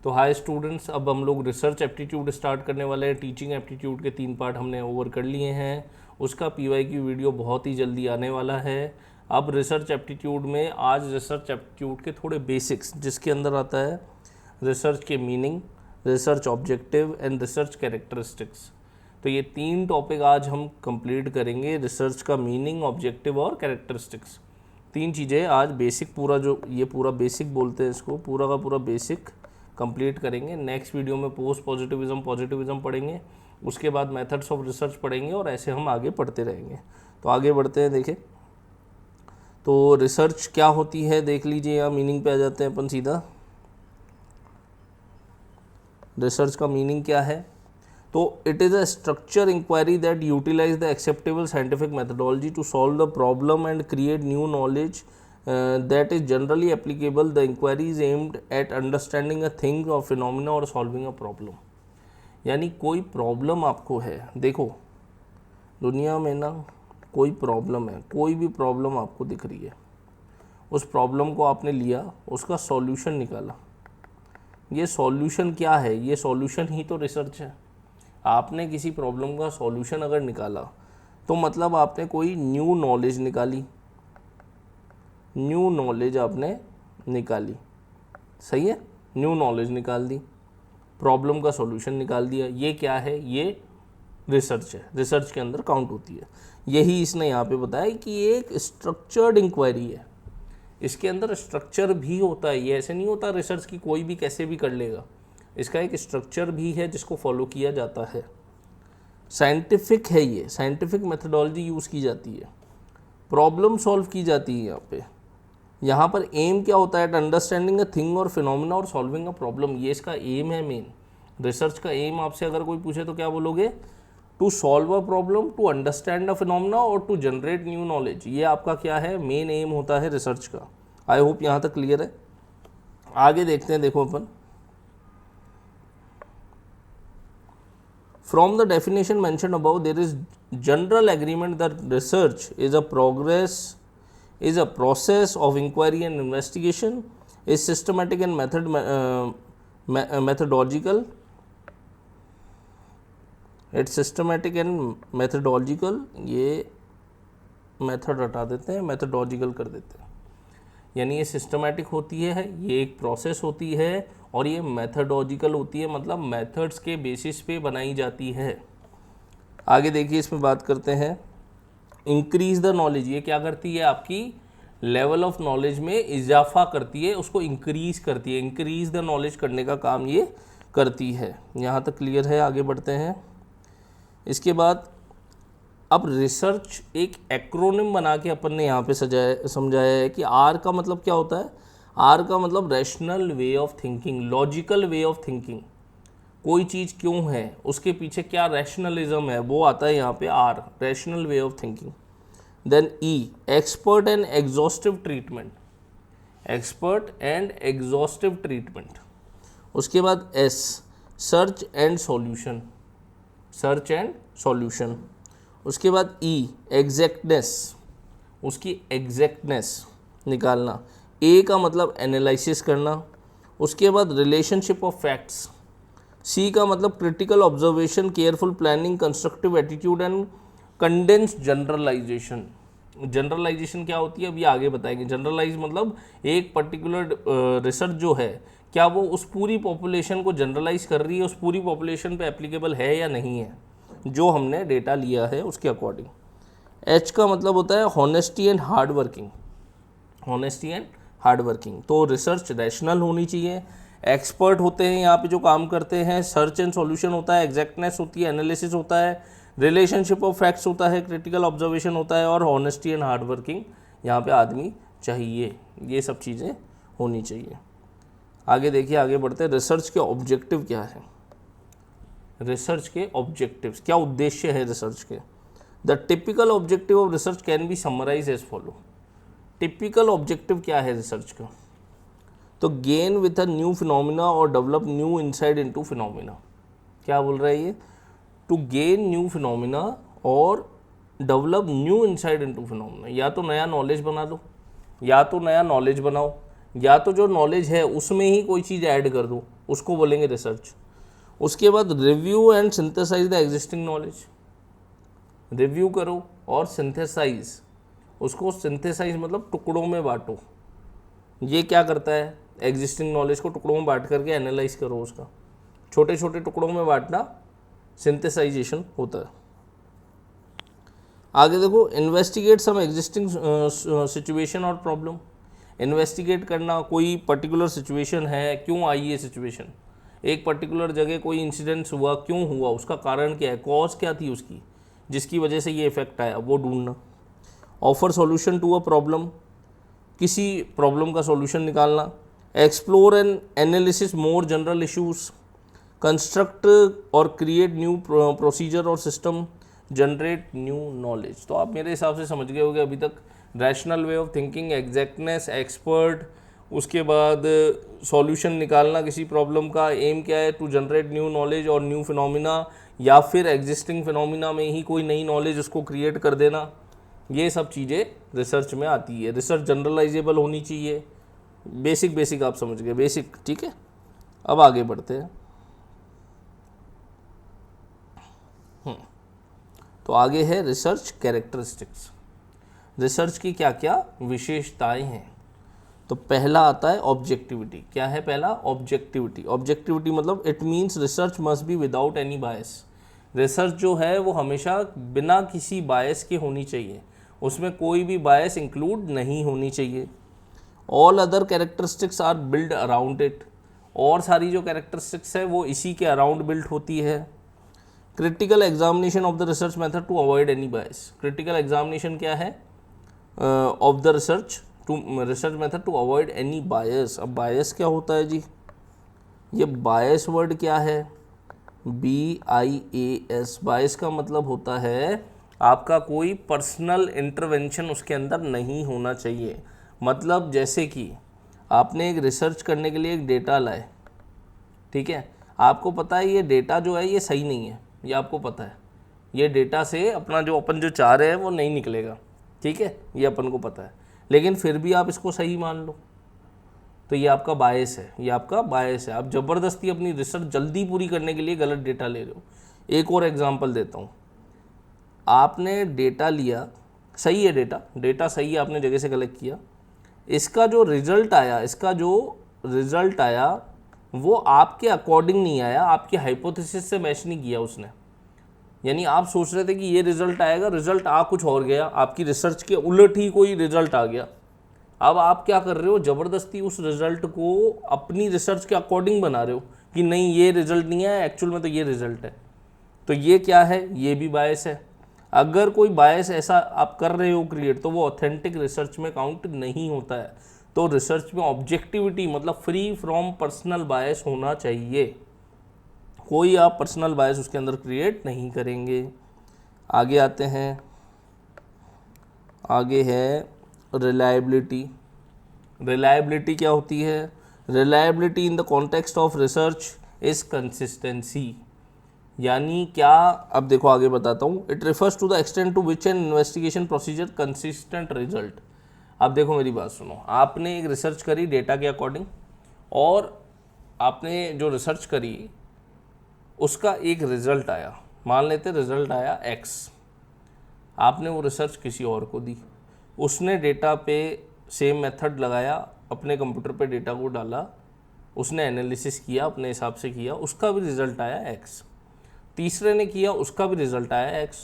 तो hi students, अब हम लोग रिसर्च एप्टीट्यूड स्टार्ट करने वाले हैं। टीचिंग एप्टीट्यूड के 3 पार्ट हमने ओवर कर लिए हैं। उसका पीवाई की वीडियो बहुत ही जल्दी आने वाला है। अब रिसर्च एप्टीट्यूड में आज रिसर्च एप्टीट्यूड के थोड़े बेसिक्स, जिसके अंदर आता है रिसर्च के meaning, research objective and research characteristics. तो ये 3 टॉपिक आज हम कंप्लीट करेंगे। रिसर्च का मीनिंग, ऑब्जेक्टिव और कैरेक्टरिस्टिक्स, 3 चीज़ें आज बेसिक, पूरा जो ये पूरा बेसिक बोलते हैं इसको, पूरा का पूरा बेसिक कंप्लीट करेंगे। नेक्स्ट वीडियो में पोस्ट पॉजिटिविज्म पढ़ेंगे, उसके बाद मेथड्स ऑफ रिसर्च पढ़ेंगे और ऐसे हम आगे पढ़ते रहेंगे। तो आगे बढ़ते हैं। देखें तो रिसर्च क्या होती है देख लीजिए, यहाँ मीनिंग पे आ जाते हैं अपन सीधा। रिसर्च का मीनिंग क्या है? तो it is a structure inquiry that utilise the acceptable scientific methodology to solve the problem and create new knowledge that is generally applicable. The inquiry is aimed at understanding a thing or phenomena or solving a problem. यानी कोई problem आपको है, देखो दुनिया में ना कोई problem है, कोई भी प्रॉब्लम आपको दिख रही है, उस प्रॉब्लम को आपने लिया, उसका सॉल्यूशन निकाला। ये सॉल्यूशन क्या है? ये सॉल्यूशन ही तो रिसर्च है। आपने किसी प्रॉब्लम का सॉल्यूशन अगर निकाला तो मतलब आपने कोई न्यू नॉलेज निकाली, न्यू नॉलेज आपने निकाली, सही है, न्यू नॉलेज निकाल दी, प्रॉब्लम का सॉल्यूशन निकाल दिया। ये क्या है? ये रिसर्च है, रिसर्च के अंदर काउंट होती है। यही इसने यहाँ पे बताया कि ये एक स्ट्रक्चर्ड इंक्वायरी है, इसके अंदर स्ट्रक्चर भी होता है। ये ऐसे नहीं होता रिसर्च की कोई भी कैसे भी कर लेगा, इसका एक स्ट्रक्चर भी है जिसको फॉलो किया जाता है। साइंटिफिक है, ये साइंटिफिक मेथडोलॉजी यूज़ की जाती है, प्रॉब्लम सॉल्व की जाती है। यहाँ पर एम क्या होता है? एट अंडरस्टैंडिंग अ थिंग और फिनोमिना और सॉल्विंग अ प्रॉब्लम। ये इसका एम है मेन। रिसर्च का एम आपसे अगर कोई पूछे तो क्या बोलोगे? To solve a problem, to understand a phenomena और टू जनरेट न्यू नॉलेज। ये आपका क्या है? मेन एम होता है रिसर्च का। आई होप यहाँ तक क्लियर है। आगे देखते हैं। देखो अपन from the definition mention about there is general agreement that research is a progress is a process of inquiry and investigation, is systematic and methodological. It's systematic and methodological. ये method हटा देते हैं, methodological कर देते हैं। यानी ये systematic होती है, ये एक प्रोसेस होती है, और ये मेथडोलॉजिकल होती है, मतलब मेथड्स के बेसिस पे बनाई जाती है। आगे देखिए, इसमें बात करते हैं इंक्रीज द नॉलेज। ये क्या करती है? आपकी लेवल ऑफ नॉलेज में इजाफा करती है, उसको इंक्रीज करती है। इंक्रीज द नॉलेज करने का काम ये करती है। यहाँ तक क्लियर है? आगे बढ़ते हैं। इसके बाद अब रिसर्च एक एक्रोनिम बना के अपन ने यहाँ पे समझाया है कि आर का मतलब क्या होता है? आर का मतलब rational way of thinking, logical way of thinking. कोई चीज़ क्यों है, उसके पीछे क्या रैशनलिज्म है, वो आता है यहाँ पे R, rational way of thinking. Then E, expert and exhaustive treatment, expert and exhaustive treatment. उसके बाद S, search and solution, search and solution. उसके बाद ई, एग्जैक्टनेस, उसकी एग्जैक्टनेस निकालना। ए का मतलब एनालिसिस करना। उसके बाद रिलेशनशिप ऑफ फैक्ट्स। सी का मतलब critical observation, careful planning, constructive attitude and condensed generalisation. Generalisation क्या होती है अभी आगे बताएंगे। जनरलाइज मतलब एक पर्टिकुलर रिसर्च जो है, क्या वो उस पूरी पॉपुलेशन को जनरलाइज कर रही है, उस पूरी पॉपुलेशन पे एप्लीकेबल है या नहीं है, जो हमने डेटा लिया है उसके अकॉर्डिंग। एच का मतलब होता है honesty and hard working, honesty and hard working. तो रिसर्च रैशनल होनी चाहिए, एक्सपर्ट होते हैं यहाँ पे जो काम करते हैं, सर्च एंड सॉल्यूशन होता है, एग्जैक्टनेस होती है, एनालिसिस होता है, रिलेशनशिप ऑफ फैक्ट्स होता है, क्रिटिकल ऑब्जर्वेशन होता है, और हॉनेस्टी एंड हार्ड वर्किंग यहाँ पे आदमी चाहिए। ये सब चीज़ें होनी चाहिए। आगे देखिए, आगे बढ़ते हैं। रिसर्च के ऑब्जेक्टिव क्या है? रिसर्च के ऑब्जेक्टिव्स, क्या उद्देश्य है रिसर्च के? The typical objective of research can be summarise as follow. Typical objective क्या है रिसर्च का? To gain with a new phenomena और develop new insight into phenomena. क्या बोल रहा है ये? टू गेन न्यू फिनोमिना और develop new insight into phenomena. या तो नया नॉलेज बना दो, या तो नया नॉलेज बनाओ, या तो जो नॉलेज है उसमें ही कोई चीज़ ऐड कर दो, उसको बोलेंगे रिसर्च। उसके बाद review and synthesise the existing knowledge, review करो और सिंथेसाइज, उसको सिंथेसाइज मतलब टुकड़ों में बांटो। ये क्या करता है, एग्जिस्टिंग नॉलेज को टुकड़ों में बांट करके एनालाइज करो, उसका छोटे छोटे टुकड़ों में बांटना सिंथेसाइजेशन होता है। आगे देखो, इन्वेस्टिगेट सम एग्जिस्टिंग सिचुएशन और प्रॉब्लम, इन्वेस्टिगेट करना, कोई पर्टिकुलर सिचुएशन है, क्यों आई ये सिचुएशन, एक पर्टिकुलर जगह कोई इंसिडेंस हुआ, क्यों हुआ, उसका कारण क्या है, कॉज क्या थी उसकी जिसकी वजह से ये इफेक्ट आया, वो ढूंढना। Offer solution to a problem, किसी प्रॉब्लम का सॉल्यूशन निकालना। Explore and analysis more general issues, construct और क्रिएट न्यू प्रोसीजर और सिस्टम, जनरेट न्यू नॉलेज। तो आप मेरे हिसाब से समझ गए होंगे अभी तक, rational way of thinking, exactness, expert, उसके बाद सॉल्यूशन निकालना किसी प्रॉब्लम का, एम क्या है, टू जनरेट न्यू नॉलेज और न्यू फिनोमिना, या फिर एग्जिस्टिंग फिनोमिना में ही कोई नई नॉलेज उसको क्रिएट कर देना। ये सब चीज़ें रिसर्च में आती है। रिसर्च जनरलाइजेबल होनी चाहिए, बेसिक आप समझ गए, बेसिक, ठीक है। अब आगे बढ़ते हैं। तो आगे है रिसर्च कैरेक्टरिस्टिक्स, रिसर्च की क्या क्या विशेषताएं हैं। तो पहला आता है ऑब्जेक्टिविटी। क्या है पहला, ऑब्जेक्टिविटी। ऑब्जेक्टिविटी मतलब it means research must be without any bias, research जो है वो हमेशा बिना किसी बायस के होनी चाहिए, उसमें कोई भी बायस इंक्लूड नहीं होनी चाहिए। All other characteristics are build around it, और सारी जो कैरेक्टरिस्टिक्स है वो इसी के अराउंड बिल्ड होती है। Critical examination of the research method to avoid any bias, critical examination क्या है of the research method to avoid any bias. अब बायस क्या होता है जी, ये बायस वर्ड क्या है, BIAS, बायस का मतलब होता है आपका कोई पर्सनल इंटरवेंशन उसके अंदर नहीं होना चाहिए। मतलब जैसे कि आपने एक रिसर्च करने के लिए एक डेटा लाए, ठीक है, आपको पता है ये डेटा जो है ये सही नहीं है, ये आपको पता है, ये डेटा से अपना जो अपन जो चाह रहे हैं वो नहीं निकलेगा, ठीक है, ये अपन को पता है, लेकिन फिर भी आप इसको सही मान लो, तो ये आपका बायस है, ये आपका बायस है। आप ज़बरदस्ती अपनी रिसर्च जल्दी पूरी करने के लिए गलत डेटा ले रहे हो। एक और एग्जांपल देता हूँ, आपने डेटा लिया, सही है डेटा सही है, आपने जगह से कलेक्ट किया, इसका जो रिज़ल्ट आया वो आपके अकॉर्डिंग नहीं आया, आपकी हाइपोथेसिस से मैच नहीं किया उसने। यानी आप सोच रहे थे कि ये रिज़ल्ट आएगा, रिज़ल्ट आ कुछ और गया, आपकी रिसर्च के उलट ही कोई रिज़ल्ट आ गया। अब आप क्या कर रहे हो, ज़बरदस्ती उस रिज़ल्ट को अपनी रिसर्च के अकॉर्डिंग बना रहे हो कि नहीं ये रिज़ल्ट नहीं है, एक्चुअल में तो ये रिज़ल्ट है। तो ये क्या है, ये भी बायस है। अगर कोई बायस ऐसा आप कर रहे हो क्रिएट, तो वो ऑथेंटिक रिसर्च में काउंट नहीं होता है। तो रिसर्च में ऑब्जेक्टिविटी मतलब फ्री फ्रॉम पर्सनल बायस होना चाहिए, कोई आप पर्सनल बायस उसके अंदर क्रिएट नहीं करेंगे। आगे आते हैं, आगे है रिलायबिलिटी। रिलायबिलिटी क्या होती है, reliability in the context of research is consistency. यानी क्या, अब देखो आगे बताता हूँ, it refers to the extent to which an investigation procedure consistent result. अब देखो मेरी बात सुनो, आपने एक रिसर्च करी डेटा के अकॉर्डिंग, और आपने जो रिसर्च करी उसका एक रिज़ल्ट आया, मान लेते रिज़ल्ट आया X, आपने वो रिसर्च किसी और को दी, उसने डेटा पे सेम मेथड लगाया, अपने कंप्यूटर पे डेटा को डाला, उसने एनालिसिस किया, अपने हिसाब से किया, उसका भी रिज़ल्ट आया X। तीसरे ने किया, उसका भी रिज़ल्ट आया X।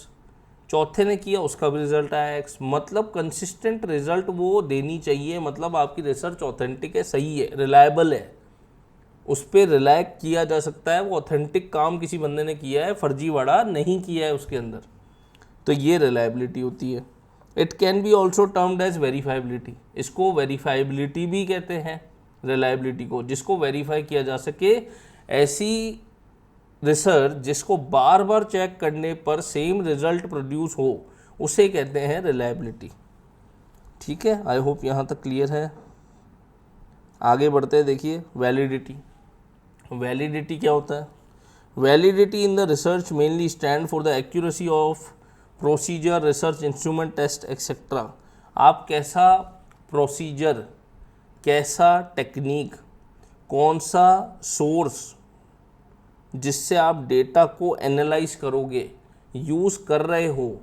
चौथे ने किया, उसका भी रिज़ल्ट आया X। मतलब कंसिस्टेंट रिज़ल्ट वो देनी चाहिए, मतलब आपकी रिसर्च ऑथेंटिक है, सही है, रिलायबल है, उस पर रिलाय किया जा सकता है, वो ऑथेंटिक काम किसी बंदे ने किया है, फर्जीवाड़ा नहीं किया है उसके अंदर, तो ये रिलायबिलिटी होती है। It can be also termed as verifiability, इसको वेरीफाइबिलिटी भी कहते हैं रिलायबिलिटी को, जिसको वेरीफाई किया जा सके, ऐसी रिसर्च जिसको बार बार चेक करने पर सेम रिजल्ट प्रोड्यूस हो, उसे कहते हैं रिलायबिलिटी। ठीक है, आई होप यहाँ तक क्लियर है। आगे बढ़ते हैं, देखिए वैलिडिटी। वैलिडिटी क्या होता है, validity in the research mainly stand for the accuracy of procedure, research instrument, test etcetera. आप कैसा प्रोसीजर, कैसा टेक्निक, कौन सा सोर्स जिससे आप डेटा को एनालाइज करोगे, यूज़ कर रहे हो,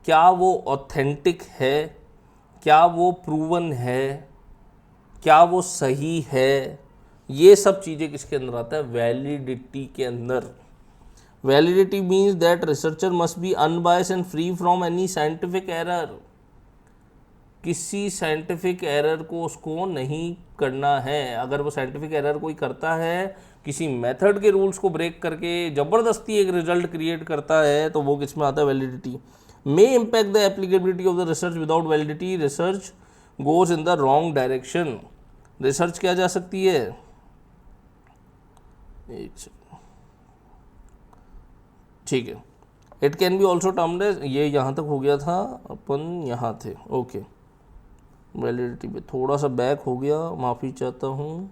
क्या वो ऑथेंटिक है, क्या वो प्रूवन है, क्या वो सही है, ये सब चीज़ें किसके अंदर आता है, वैलिडिटी के अंदर। Validity means that researcher must be unbiased and free from any scientific error. किसी साइंटिफिक एरर को उसको नहीं करना है। अगर वो साइंटिफिक एरर कोई करता है, किसी मेथड के रूल्स को ब्रेक करके ज़बरदस्ती एक रिजल्ट क्रिएट करता है, तो वो किस में आता है, validity. May impact the applicability of the research without validity, research goes in the wrong direction. Research क्या जा सकती है, एक सेकंड, ठीक है, it can be also termed as, ये यहाँ तक हो गया था, अपन यहाँ थे, ओके। वैलिडिटी पे थोड़ा सा बैक हो गया, माफ़ी चाहता हूँ।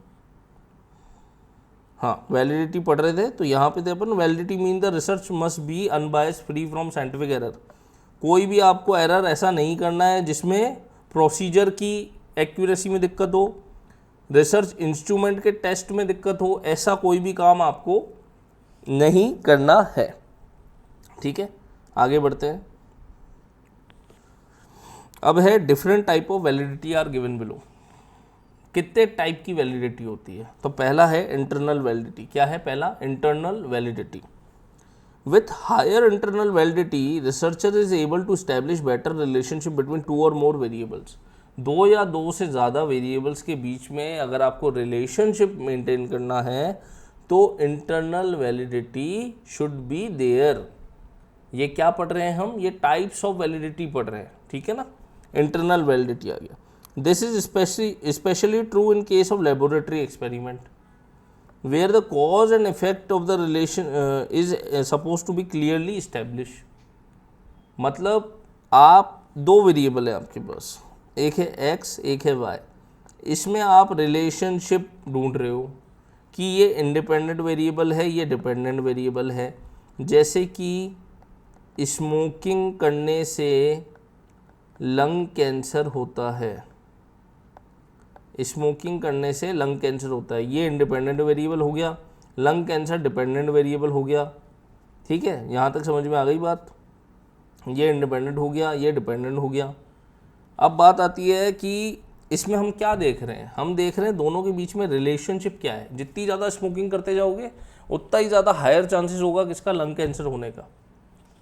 हाँ, वैलिडिटी पढ़ रहे थे, तो यहाँ पे थे अपन, validity mean the research must be unbiased free from scientific error. कोई भी आपको एरर ऐसा नहीं करना है जिसमें प्रोसीजर की एक्यूरेसी में दिक्कत हो, रिसर्च इंस्ट्रूमेंट के टेस्ट में दिक्कत हो, ऐसा कोई भी काम आपको नहीं करना है। ठीक है, आगे बढ़ते हैं। अब है different type of validity are given below. कितने टाइप की वैलिडिटी होती है, तो पहला है इंटरनल वैलिडिटी। क्या है पहला, internal validity. With higher internal validity researcher is able to establish better relationship between two और मोर वेरिएबल्स। दो या दो से ज़्यादा वेरिएबल्स के बीच में अगर आपको रिलेशनशिप मेंटेन करना है तो internal validity should be there. ये क्या पढ़ रहे हैं हम, ये टाइप्स ऑफ वैलिडिटी पढ़ रहे हैं, ठीक है ना। इंटरनल वैलिडिटी आ गया। This is specially true in case of laboratory experiment where the cause and effect of the relation is suppose to be clearly establish. मतलब आप दो वेरिएबल है आपके पास, एक है x एक है y, इसमें आप रिलेशनशिप ढूंढ रहे हो कि ये इंडिपेंडेंट वेरिएबल है, ये डिपेंडेंट वेरिएबल है। जैसे कि स्मोकिंग करने से लंग कैंसर होता है, स्मोकिंग करने से लंग कैंसर होता है, ये इंडिपेंडेंट वेरिएबल हो गया, लंग कैंसर डिपेंडेंट वेरिएबल हो गया। ठीक है, यहाँ तक समझ में आ गई बात। ये इंडिपेंडेंट हो गया, ये डिपेंडेंट हो गया। अब बात आती है कि इसमें हम क्या देख रहे हैं, हम देख रहे हैं दोनों के बीच में रिलेशनशिप क्या है। जितनी ज़्यादा स्मोकिंग करते जाओगे उतना ही ज़्यादा हायर चांसेस होगा किसका, लंग कैंसर होने का।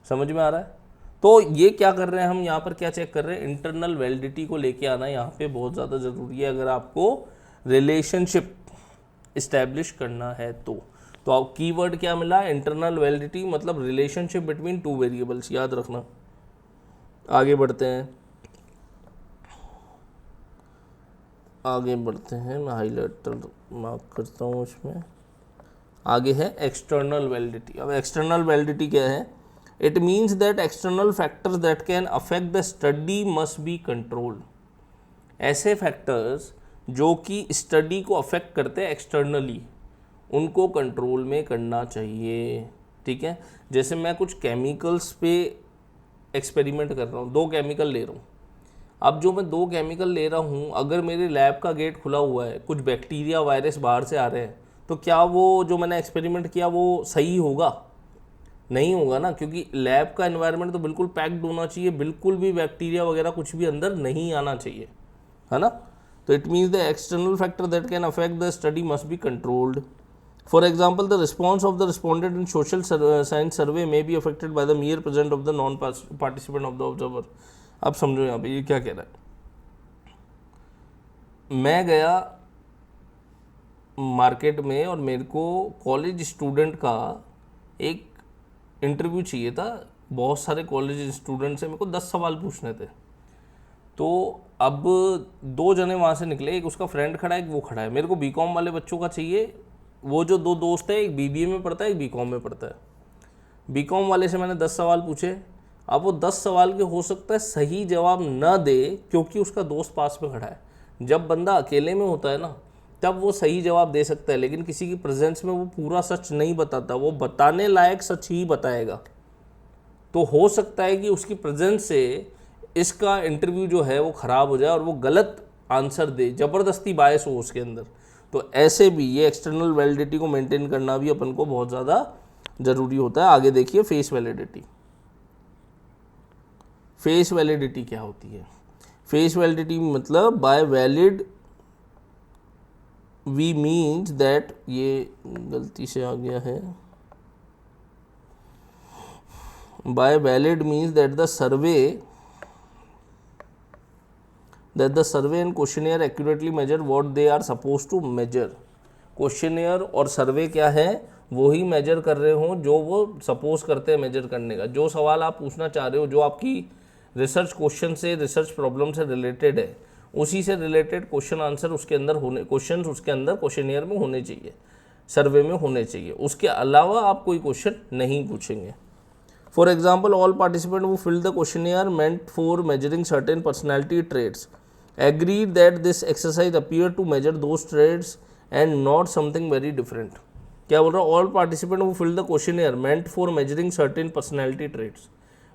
समझ में आ रहा है। तो ये क्या कर रहे हैं हम यहाँ पर, क्या चेक कर रहे हैं, इंटरनल वैलिडिटी को लेके आना यहाँ पे बहुत ज़्यादा ज़रूरी है अगर आपको रिलेशनशिप इस्टेब्लिश करना है तो आप कीवर्ड क्या मिला, इंटरनल वैलिडिटी, मतलब रिलेशनशिप बिटवीन टू वेरिएबल्स, याद रखना। आगे बढ़ते हैं, मैं हाईलाइटर मार्क करता हूँ इसमें। आगे है एक्सटर्नल वैलिडिटी। अब एक्सटर्नल वैलिडिटी क्या है, it means that external factors that can affect the study must be controlled. ऐसे फैक्टर्स जो कि स्टडी को अफेक्ट करते हैं एक्सटर्नली, उनको कंट्रोल में करना चाहिए। ठीक है, जैसे मैं कुछ केमिकल्स पे एक्सपेरिमेंट कर रहा हूँ, दो केमिकल ले रहा हूँ। अब जो मैं दो केमिकल ले रहा हूँ, अगर मेरे लैब का गेट खुला हुआ है, कुछ बैक्टीरिया वायरस बाहर से आ रहे हैं, तो क्या वो जो मैंने एक्सपेरिमेंट किया वो सही होगा, नहीं होगा ना, क्योंकि लैब का एनवायरनमेंट तो बिल्कुल पैक्ड होना चाहिए, बिल्कुल भी बैक्टीरिया वगैरह कुछ भी अंदर नहीं आना चाहिए, है ना। तो it means the external factor that can affect the study must be controlled. For example the response of the respondent in social science survey may be affected by the मियर present of the non participant of the observer. अब समझो यहाँ पे ये क्या कह रहा है। मैं गया मार्केट में और मेरे को कॉलेज स्टूडेंट का एक इंटरव्यू चाहिए था। बहुत सारे कॉलेज स्टूडेंट से मेरे को 10 सवाल पूछने थे। तो अब दो जने वहाँ से निकले, एक उसका फ्रेंड खड़ा है, एक वो खड़ा है। मेरे को बीकॉम वाले बच्चों का चाहिए। वो जो दो दोस्त है, एक बीबीए में पढ़ता है, एक बीकॉम में पढ़ता है। बीकॉम वाले से मैंने 10 सवाल पूछे। अब वो 10 सवाल के हो सकता है सही जवाब न दे, क्योंकि उसका दोस्त पास में खड़ा है। जब बंदा अकेले में होता है ना, तब वो सही जवाब दे सकता है, लेकिन किसी की प्रेजेंस में वो पूरा सच नहीं बताता, वो बताने लायक सच ही बताएगा। तो हो सकता है कि उसकी प्रेजेंस से इसका इंटरव्यू जो है वो ख़राब हो जाए और वो गलत आंसर दे, ज़बरदस्ती बायस हो उसके अंदर। तो ऐसे भी ये एक्सटर्नल वैलिडिटी को मेंटेन करना भी अपन को बहुत ज़्यादा ज़रूरी होता है। आगे देखिए फेस वैलिडिटी। फेस वैलिडिटी क्या होती है? फेस वैलिडिटी मतलब by valid we means that, ये गलती से आ गया है, by valid means that the survey and questionnaire accurately measure what they are suppose to measure. Questionnaire और सर्वे क्या है? वो ही मेजर कर रहे हो जो वो सपोज करते हैं मेजर करने का। जो सवाल आप पूछना चाह रहे हो, जो आपकी रिसर्च क्वेश्चन से, रिसर्च प्रॉब्लम से रिलेटेड है, उसी से रिलेटेड क्वेश्चन आंसर उसके अंदर होने, क्वेश्चन उसके अंदर क्वेश्चनियर में होने चाहिए, सर्वे में होने चाहिए। उसके अलावा आप कोई क्वेश्चन नहीं पूछेंगे। For example, all participant who filled the questionnaire meant for measuring certain personality traits agreed that this exercise appeared to measure those traits and not something very different। क्या बोल रहा है? All participant who filled the questionnaire meant for measuring certain personality traits।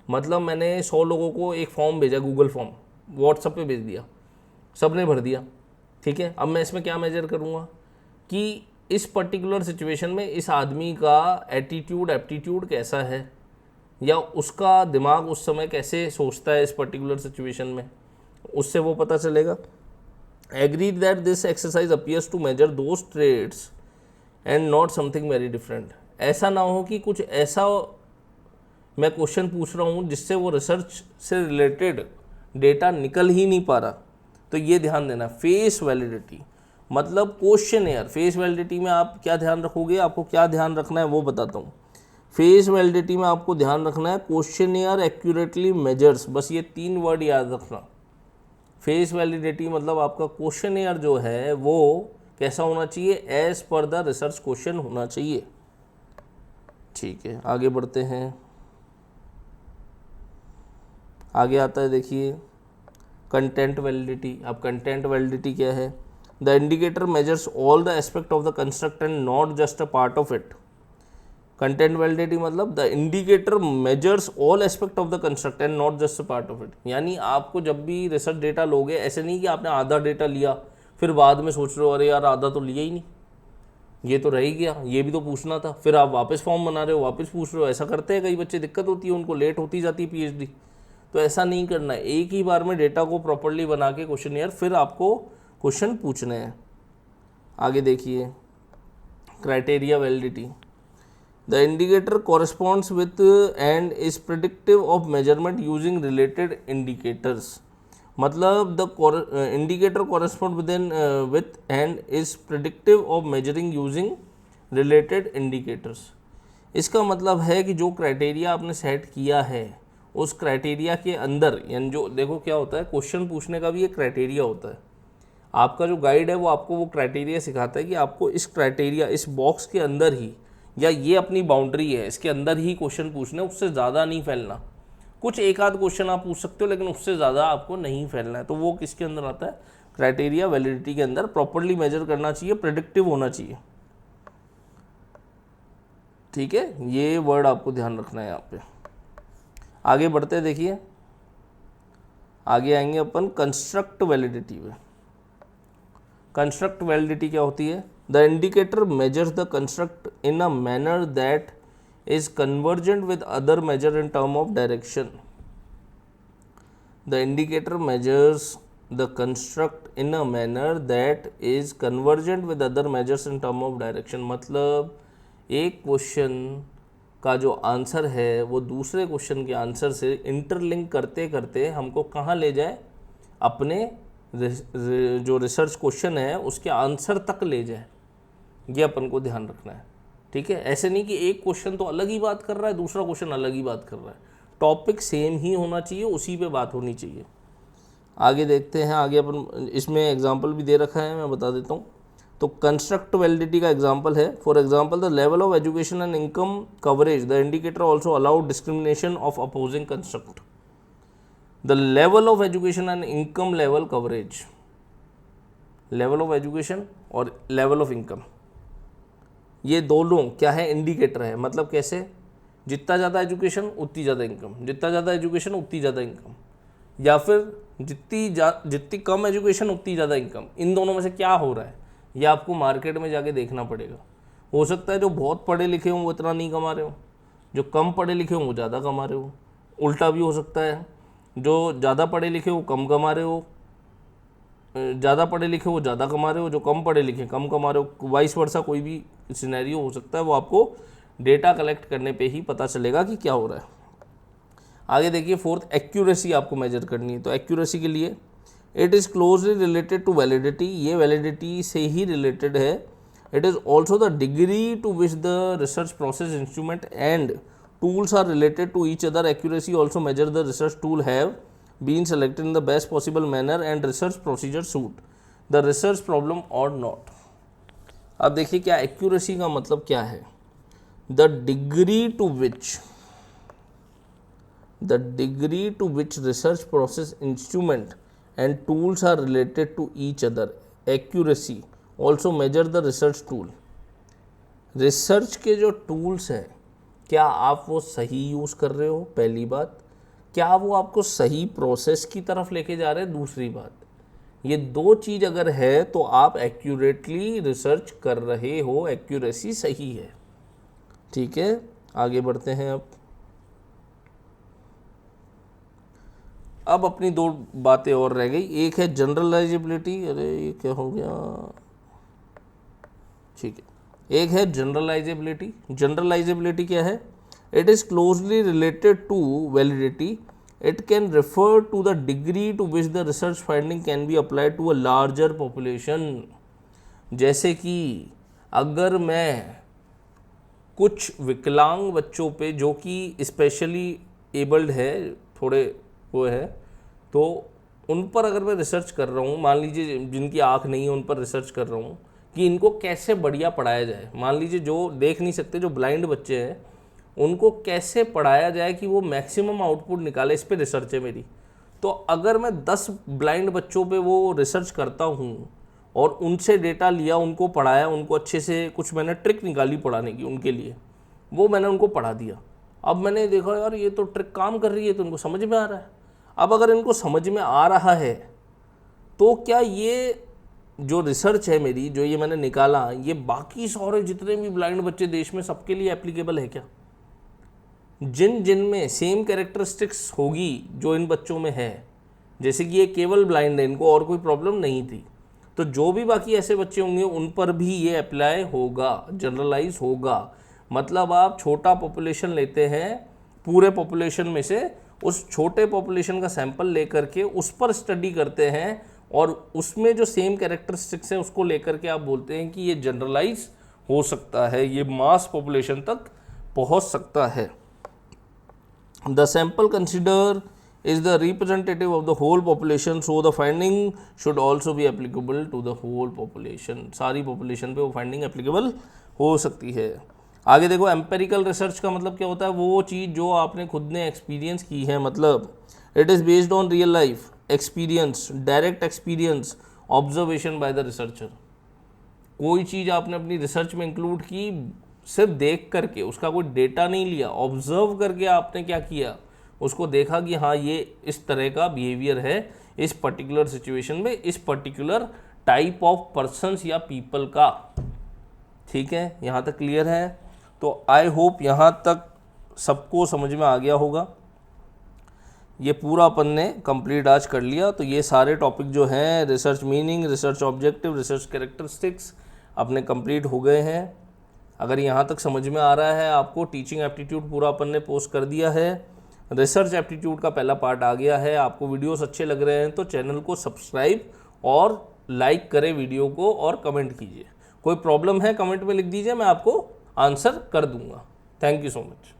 मतलब मैंने 100 लोगों को एक form भेजा, गूगल फॉर्म व्हाट्सएप पे भेज दिया, सब ने भर दिया, ठीक है। अब मैं इसमें क्या मेजर करूँगा कि इस पर्टिकुलर सिचुएशन में इस आदमी का एटीट्यूड, एप्टीट्यूड कैसा है, या उसका दिमाग उस समय कैसे सोचता है इस पर्टिकुलर सिचुएशन में, उससे वो पता चलेगा। Agreed that this exercise appears to measure those trades and not something very different. ऐसा ना हो कि कुछ ऐसा मैं क्वेश्चन पूछ रहा हूँ जिससे वो रिसर्च से रिलेटेड डेटा निकल ही नहीं पा रहा। तो ये ध्यान देना। फेस वैलिडिटी मतलब क्वेश्चनियर। फेस वैलिडिटी में आप क्या ध्यान रखोगे, आपको क्या ध्यान रखना है वो बताता हूँ। फेस वैलिडिटी में आपको ध्यान रखना है क्वेश्चनियर एक्यूरेटली मेजर्स, बस ये 3 वर्ड याद रखना। फेस वैलिडिटी मतलब आपका क्वेश्चनियर जो है वो कैसा होना चाहिए, as per the research question होना चाहिए। ठीक है, आगे बढ़ते हैं। आगे आता है, देखिए कंटेंट वैलिडिटी। अब कंटेंट वैलिडिटी क्या है? The indicator measures all the aspect of the construct and not just a part of it. Content validity मतलब the indicator measures all aspect of the construct and not just a part of it. यानी आपको जब भी research data लोगे, ऐसे नहीं कि आपने आधा डेटा लिया फिर बाद में सोच रहे हो अरे यार आधा तो लिया ही नहीं, ये तो रह ही गया, ये भी तो पूछना था, फिर आप वापस फॉर्म बना रहे हो, वापस पूछ रहे हो। ऐसा करते हैं कई बच्चे, दिक्कत होती है उनको, लेट होती जाती है पीएचडी। तो ऐसा नहीं करना है, एक ही बार में डेटा को प्रॉपर्ली बना के क्वेश्चनियर फिर आपको क्वेश्चन पूछने हैं। आगे देखिए criteria validity. The indicator corresponds with and is predictive of measurement using related indicators. मतलब the indicator correspond with and is predictive of measuring using related indicators. इसका मतलब है कि जो क्राइटेरिया आपने सेट किया है उस क्राइटेरिया के अंदर, यानी जो देखो क्या होता है, क्वेश्चन पूछने का भी एक क्राइटेरिया होता है। आपका जो गाइड है वो आपको वो क्राइटेरिया सिखाता है कि आपको इस क्राइटेरिया, इस बॉक्स के अंदर ही, या ये अपनी बाउंड्री है, इसके अंदर ही क्वेश्चन पूछने, उससे ज़्यादा नहीं फैलना। कुछ एक आध क्वेश्चन आप पूछ सकते हो लेकिन उससे ज़्यादा आपको नहीं फैलना है। तो वो किसके अंदर आता है? क्राइटेरिया वैलिडिटी के अंदर। प्रॉपर्ली मेजर करना चाहिए, प्रेडिक्टिव होना चाहिए। ठीक है, ये वर्ड आपको ध्यान रखना है यहाँ पे। आगे बढ़ते हैं, देखिए आगे आएंगे अपन कंस्ट्रक्ट वैलिडिटी में। कंस्ट्रक्ट वैलिडिटी क्या होती है? The indicator measures the construct in a manner that is convergent with other measure in term of direction. The indicator measures the construct in a manner that is convergent with other measures in term of direction. मतलब एक question का जो answer है वो दूसरे question के answer से interlink करते करते हमको कहाँ ले जाए, अपने जो रिसर्च क्वेश्चन है उसके आंसर तक ले जाए। ये अपन को ध्यान रखना है। ठीक है, ऐसे नहीं कि एक क्वेश्चन तो अलग ही बात कर रहा है, दूसरा क्वेश्चन अलग ही बात कर रहा है। टॉपिक सेम ही होना चाहिए, उसी पे बात होनी चाहिए। आगे देखते हैं। आगे अपन इसमें एग्जांपल भी दे रखा है, मैं बता देता हूँ। तो कंस्ट्रक्ट वैलिडिटी का एग्जांपल है, for example the level of education and income coverage the indicator also allowed discrimination of opposing construct. The level of education and income level coverage, level of education और level of income, ये दोनों क्या है? Indicator है। मतलब कैसे? जितना ज़्यादा एजुकेशन उतनी ज़्यादा इनकम, जितना ज़्यादा एजुकेशन उतनी ज़्यादा इनकम। या फिर जितनी कम एजुकेशन उतनी ज़्यादा इनकम, इन दोनों में से क्या हो रहा है ये आपको मार्केट में जाके देखना पड़ेगा। हो सकता है जो बहुत पढ़े लिखे हों वो इतना नहीं कमा रहे हो, जो कम पढ़े लिखे हों वो ज़्यादा कमा रहे हो। उल्टा भी हो सकता है, जो ज़्यादा पढ़े लिखे हो कम कमा रहे हो, ज़्यादा पढ़े लिखे हो ज़्यादा कमा रहे हो, जो कम पढ़े लिखे कम कमा रहे हो, वाइस वर्सा कोई भी सिनेरियो हो सकता है। वो आपको डेटा कलेक्ट करने पे ही पता चलेगा कि क्या हो रहा है। आगे देखिए, फोर्थ, एक्यूरेसी आपको मेजर करनी है। तो एक्यूरेसी के लिए it is closely related to validity, ये वैलिडिटी से ही रिलेटेड है। It is also the degree to which the research process instrument and tools are related to each other. Accuracy also measure the research tool have been selected in the best possible manner and research procedure suit the research problem or not. अब देखिए क्या accuracy का मतलब क्या है। the degree to which research process instrument and tools are related to each other. Accuracy also measure the research tool. Research के जो tools हैं क्या आप वो सही यूज़ कर रहे हो, पहली बात। क्या वो आपको सही प्रोसेस की तरफ लेके जा रहे हैं, दूसरी बात। ये दो चीज़ अगर है तो आप एक्यूरेटली रिसर्च कर रहे हो, एक्यूरेसी सही है। ठीक है, आगे बढ़ते हैं। अब अपनी दो बातें और रह गई। एक है जनरलाइजेबिलिटी, अरे ये क्या हो गया, ठीक है। एक है जनरलाइजेबिलिटी। जनरलाइजेबिलिटी क्या है? It is closely related to validity. It can refer to the degree to which the research finding can be applied to a larger population. जैसे कि अगर मैं कुछ विकलांग बच्चों पे जो कि स्पेशली एबल्ड है, थोड़े वो है, तो उन पर अगर मैं रिसर्च कर रहा हूँ, मान लीजिए जिनकी आँख नहीं है उन पर रिसर्च कर रहा हूँ कि इनको कैसे बढ़िया पढ़ाया जाए। मान लीजिए जो देख नहीं सकते, जो ब्लाइंड बच्चे हैं, उनको कैसे पढ़ाया जाए कि वो मैक्सिमम आउटपुट निकाले, इस पे रिसर्च है मेरी। तो अगर मैं 10 ब्लाइंड बच्चों पे वो रिसर्च करता हूँ और उनसे डेटा लिया, उनको पढ़ाया, उनको अच्छे से कुछ मैंने ट्रिक निकाली पढ़ाने की उनके लिए, वो मैंने उनको पढ़ा दिया। अब मैंने देखा यार ये तो ट्रिक काम कर रही है, तो उनको समझ में आ रहा है। अब अगर इनको समझ में आ रहा है तो क्या ये जो रिसर्च है मेरी, जो ये मैंने निकाला, ये बाकी सारे जितने भी ब्लाइंड बच्चे देश में सबके लिए एप्लीकेबल है क्या? जिन में सेम कैरेक्टरिस्टिक्स होगी जो इन बच्चों में है, जैसे कि ये केवल ब्लाइंड है, इनको और कोई प्रॉब्लम नहीं थी, तो जो भी बाकी ऐसे बच्चे होंगे उन पर भी ये अप्लाई होगा, जनरलाइज होगा। मतलब आप छोटा पॉपुलेशन लेते हैं, पूरे पॉपुलेशन में से उस छोटे पॉपुलेशन का सैंपल लेकर के उस पर स्टडी करते हैं और उसमें जो सेम कैरेक्टरिस्टिक्स हैं उसको लेकर के आप बोलते हैं कि ये जनरलाइज हो सकता है, ये मास पॉपुलेशन तक पहुंच सकता है। The sample consider is the representative of the whole population, so the finding should also be applicable to the whole population. सारी population पे वो finding applicable हो सकती है। आगे देखो, एम्पेरिकल रिसर्च का मतलब क्या होता है? वो चीज़ जो आपने खुद ने एक्सपीरियंस की है, मतलब it is based on real life experience, direct experience, observation by the researcher. कोई चीज़ आपने अपनी रिसर्च में इंक्लूड की, सिर्फ देख करके, उसका कोई डेटा नहीं लिया, ऑब्जर्व करके आपने क्या किया, उसको देखा कि हाँ ये इस तरह का बिहेवियर है इस पर्टिकुलर सिचुएशन में, इस पर्टिकुलर टाइप ऑफ पर्सन्स या पीपल का। ठीक है, यहाँ तक क्लियर है? तो आई होप यहाँ तक सबको समझ में आ गया होगा। ये पूरा अपन ने कंप्लीट आज कर लिया। तो ये सारे टॉपिक जो हैं, research meaning, research objective, research characteristics, अपने कंप्लीट हो गए हैं। अगर यहाँ तक समझ में आ रहा है आपको, टीचिंग एप्टीट्यूड पूरा अपन ने पोस्ट कर दिया है, रिसर्च एप्टीट्यूड का पहला पार्ट आ गया है। आपको वीडियोस अच्छे लग रहे हैं तो चैनल को सब्सक्राइब और लाइक करें वीडियो को, और कमेंट कीजिए। कोई प्रॉब्लम है कमेंट में लिख दीजिए, मैं आपको आंसर कर दूंगा। Thank you so much.